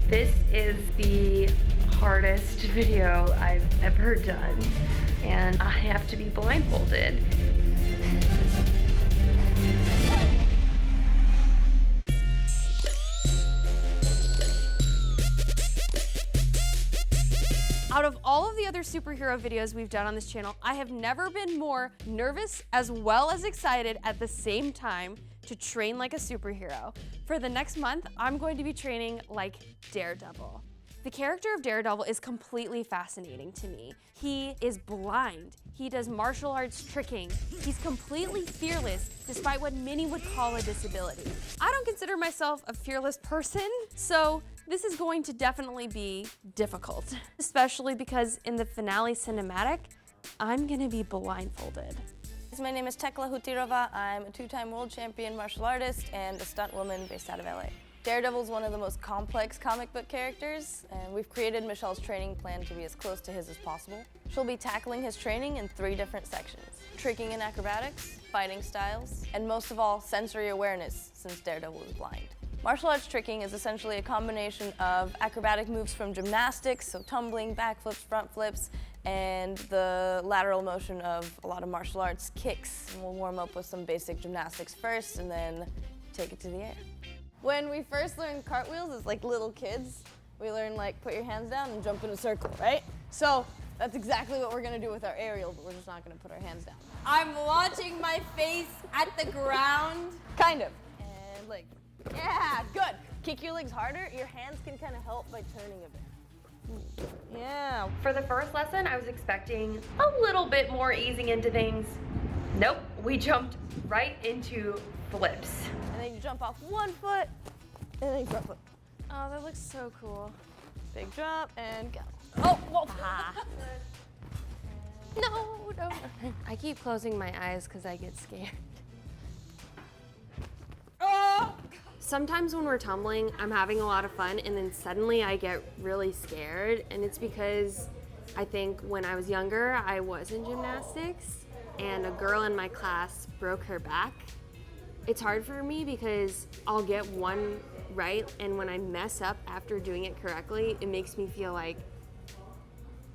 This is the hardest video I've ever done, and I have to be blindfolded. Out of all of the other superhero videos we've done on this channel, I have never been more nervous as well as excited at the same time to train like a superhero. For the next month, I'm going to be training like Daredevil. The character of Daredevil is completely fascinating to me. He is blind. He does martial arts tricking. He's completely fearless, despite what many would call a disability. I don't consider myself a fearless person, so this is going to definitely be difficult, especially because in the finale cinematic, I'm gonna be blindfolded. My name is Tekla Hutirova. I'm a two-time world champion martial artist and a stunt woman based out of LA. Daredevil is one of the most complex comic book characters, and we've created Michelle's training plan to be as close to his as possible. She'll be tackling his training in 3 different sections: tricking and acrobatics, fighting styles, and most of all, sensory awareness, since Daredevil is blind. Martial arts tricking is essentially a combination of acrobatic moves from gymnastics, so tumbling, backflips, front flips, and the lateral motion of a lot of martial arts kicks. And we'll warm up with some basic gymnastics first and then take it to the air. When we first learned cartwheels as like little kids, we learned like put your hands down and jump in a circle, right? So that's exactly what we're gonna do with our aerial, but we're just not gonna put our hands down. I'm launching my face at the ground. Kind of. And like, yeah, good. Kick your legs harder. Your hands can kind of help by turning a bit. Yeah. For the first lesson, I was expecting a little bit more easing into things. Nope, we jumped right into flips. And then you jump off one foot, and then you front flip. Oh, that looks so cool. Big jump, and go. Oh, whoa. No. I keep closing my eyes because I get scared. Oh! Sometimes when we're tumbling, I'm having a lot of fun, and then suddenly I get really scared, and it's because I think when I was younger, I was in gymnastics, and a girl in my class broke her back. It's hard for me because I'll get one right, and when I mess up after doing it correctly, it makes me feel like,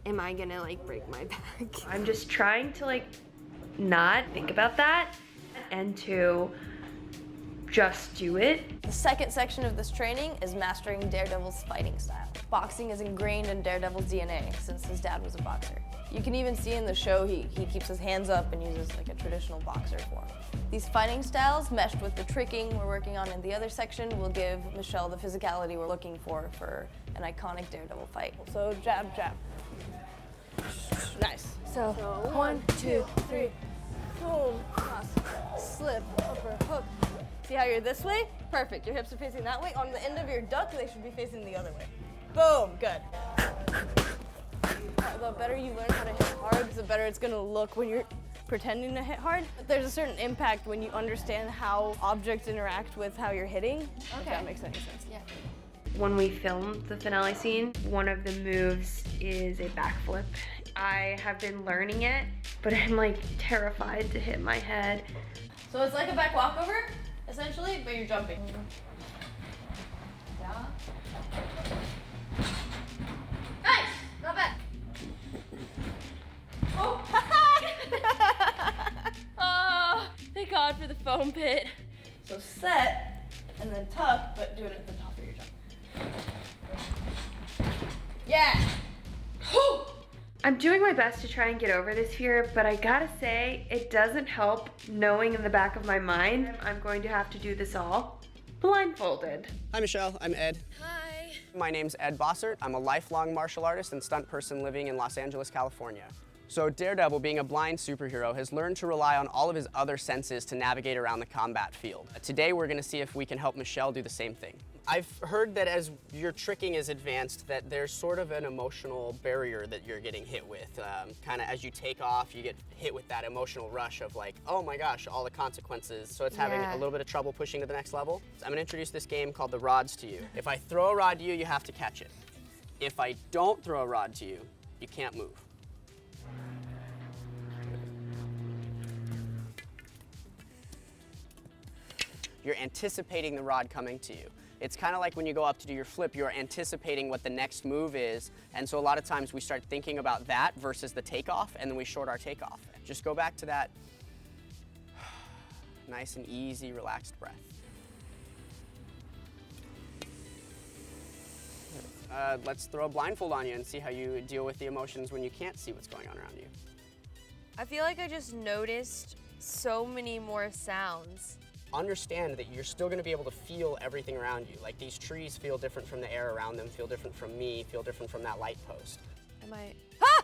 am I gonna like break my back? I'm just trying to like not think about that and to just do it. The second section of this training is mastering Daredevil's fighting style. Boxing is ingrained in Daredevil's DNA since his dad was a boxer. You can even see in the show he keeps his hands up and uses like a traditional boxer form. These fighting styles, meshed with the tricking we're working on in the other section, will give Michelle the physicality we're looking for an iconic Daredevil fight. So jab, jab. Nice. So 1, 2, 3. Boom, cross, slip, upper hook. See how you're this way? Perfect. Your hips are facing that way. On the end of your duck, they should be facing the other way. Boom, good. The better you learn how to hit hard, the better it's gonna look when you're pretending to hit hard. But there's a certain impact when you understand how objects interact with how you're hitting. If that makes any sense. Yeah. When we filmed the finale scene, one of the moves is a backflip. I have been learning it, but I'm like terrified to hit my head. So it's like a back walkover, essentially, but you're jumping. Yeah. Nice! Not bad. Oh! Oh, thank God for the foam pit. So set, and then tuck, but do it at the top of your jump. Yeah! I'm doing my best to try and get over this fear, but I gotta say, it doesn't help knowing in the back of my mind I'm going to have to do this all blindfolded. Hi Michelle, I'm Ed. Hi. My name's Ed Bossert. I'm a lifelong martial artist and stunt person living in Los Angeles, California. So Daredevil, being a blind superhero, has learned to rely on all of his other senses to navigate around the combat field. Today we're gonna see if we can help Michelle do the same thing. I've heard that as your tricking is advanced, that there's sort of an emotional barrier that you're getting hit with. Kind of as you take off, you get hit with that emotional rush of like, oh my gosh, all the consequences. So it's having a little bit of trouble pushing to the next level. So I'm gonna introduce this game called the rods to you. If I throw a rod to you, you have to catch it. If I don't throw a rod to you, you can't move. You're anticipating the rod coming to you. It's kind of like when you go up to do your flip, you're anticipating what the next move is, and so a lot of times we start thinking about that versus the takeoff, and then we short our takeoff. Just go back to that nice and easy, relaxed breath. Let's throw a blindfold on you and see how you deal with the emotions when you can't see what's going on around you. I feel like I just noticed so many more sounds. Understand that you're still going to be able to feel everything around you. Like these trees feel different from the air around them, feel different from me, feel different from that light post. Am I? Ah!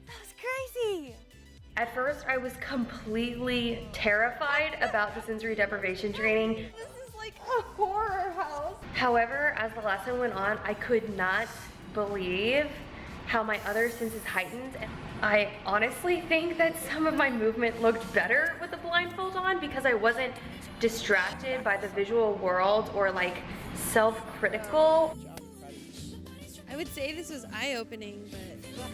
That was crazy. At first, I was completely terrified about the sensory deprivation training. This is like a horror house. However, as the lesson went on, I could not believe how my other senses heightened. I honestly think that some of my movement looked better with the blindfold on because I wasn't distracted by the visual world or like self-critical. I would say this was eye-opening, but...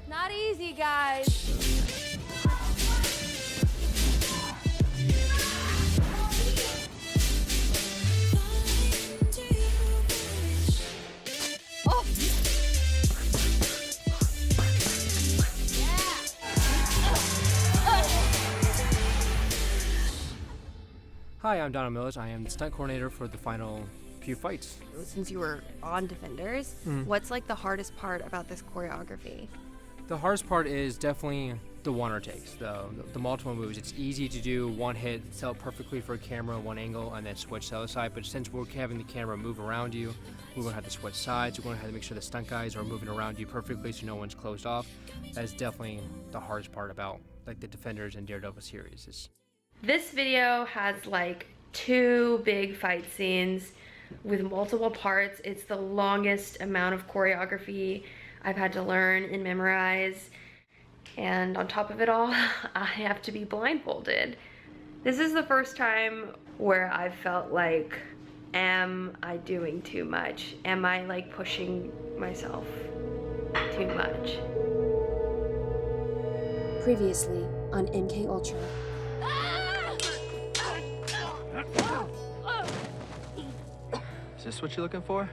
Not easy, guys. Oh. Hi, I'm Donna Mills. I am the stunt coordinator for the final few fights. Since you were on Defenders, what's like the hardest part about this choreography? The hardest part is definitely the one-er takes, the multiple moves. It's easy to do one hit, sell it perfectly for a camera, one angle, and then switch to the other side. But since we're having the camera move around you, we're going to have to switch sides. We're going to have to make sure the stunt guys are moving around you perfectly so no one's closed off. That is definitely the hardest part about like the Defenders and Daredevil series. This video has like 2 big fight scenes with multiple parts. It's the longest amount of choreography I've had to learn and memorize. And on top of it all, I have to be blindfolded. This is the first time where I've felt like, am I doing too much? Am I like pushing myself too much? Previously on MK Ultra. Is this what you're looking for?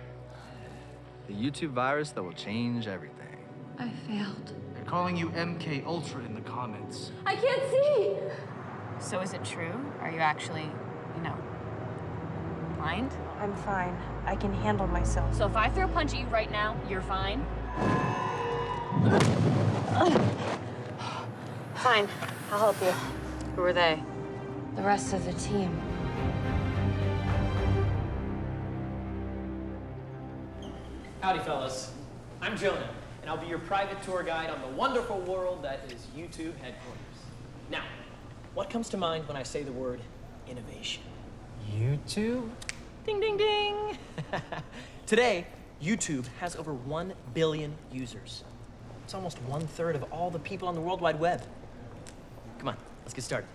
The YouTube virus that will change everything. I failed. They're calling you MK Ultra in the comments. I can't see! So is it true? Are you actually, blind? I'm fine. I can handle myself. So if I throw a punch at you right now, you're fine? Fine. I'll help you. Who are they? The rest of the team. Howdy, fellas. I'm Jonah, and I'll be your private tour guide on the wonderful world that is YouTube headquarters. Now, what comes to mind when I say the word innovation? YouTube? Ding, ding, ding! Today, YouTube has over 1 billion users. It's almost 1/3 of all the people on the World Wide Web. Come on, let's get started.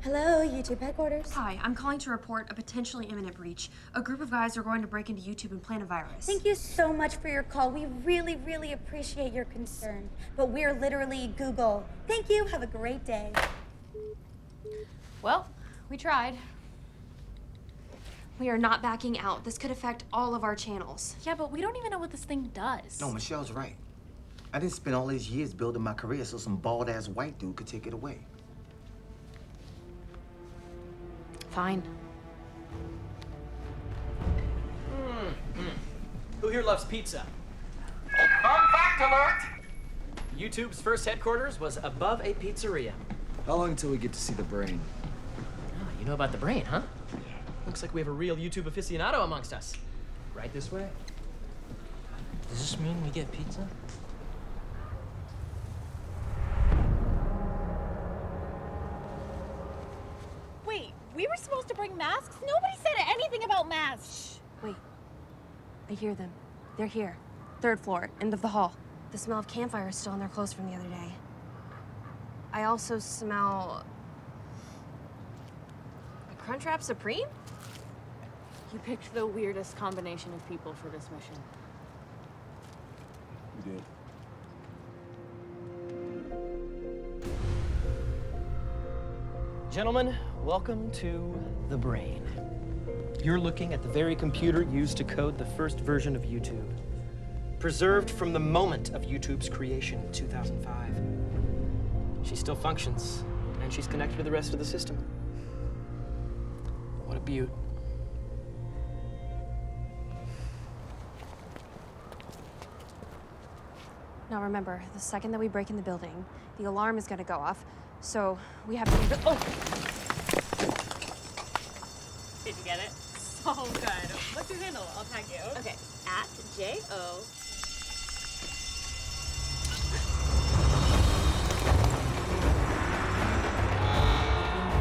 Hello, YouTube headquarters. Hi, I'm calling to report a potentially imminent breach. A group of guys are going to break into YouTube and plant a virus. Thank you so much for your call. We really, really appreciate your concern. But we're literally Google. Thank you. Have a great day. Well, we tried. We are not backing out. This could affect all of our channels. Yeah, but we don't even know what this thing does. No, Michelle's right. I didn't spend all these years building my career so some bald-ass white dude could take it away. Fine. Who here loves pizza? Fun fact alert! YouTube's first headquarters was above a pizzeria. How long until we get to see the brain? Oh, you know about the brain, huh? Looks like we have a real YouTube aficionado amongst us. Right this way. Does this mean we get pizza? Wait, we were supposed to bring masks? Nobody said anything about masks. Wait. I hear them. They're here. 3rd floor, end of the hall. The smell of campfire is still in their clothes from the other day. I also smell... a Crunchwrap Supreme? You picked the weirdest combination of people for this mission. You did. Gentlemen, welcome to the brain. You're looking at the very computer used to code the first version of YouTube. Preserved from the moment of YouTube's creation in 2005. She still functions, and she's connected to the rest of the system. What a beaut. Now remember, the second that we break in the building, the alarm is gonna go off, so we have to... Oh! Did you get it? So good. What's your handle? I'll tag you. Okay, @JO.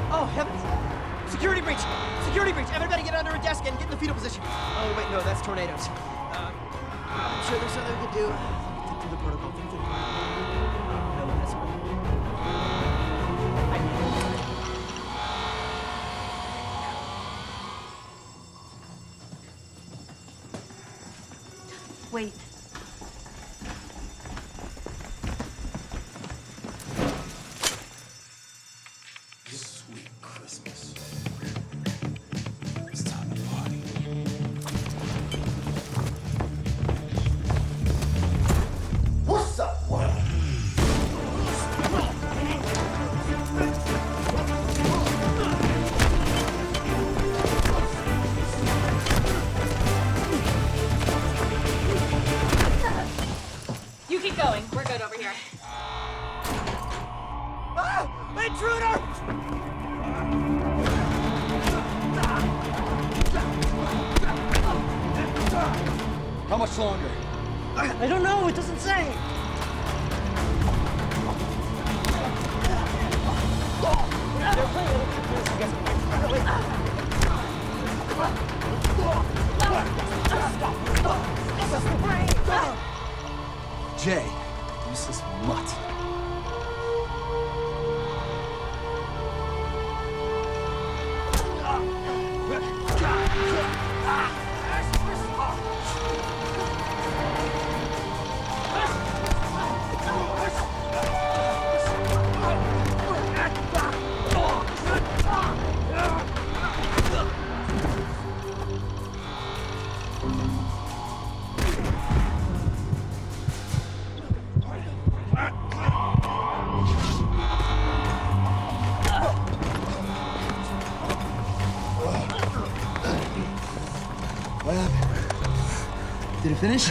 Oh, heavens! Security breach! Security breach! Everybody get under a desk and get in the fetal position. Oh, wait, no, that's tornadoes. I'm sure there's something we could do. Think through the protocol. Think through the protocol. No, that's Wait. Sweet Christmas. It's time to party. What's up, world? You keep going. We're good over here. Ah! Intruder! How much longer? I don't know. It doesn't say. They're playing Jay, useless mutt. What happened? Did it finish?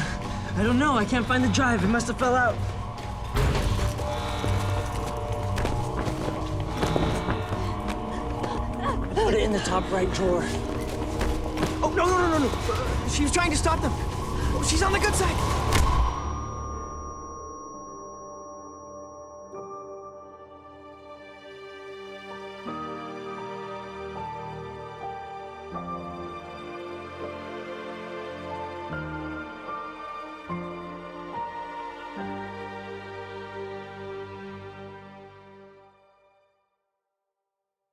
I don't know. I can't find the drive. It must have fell out. Put it in the top right drawer. Oh, no. She was trying to stop them. Oh, she's on the good side.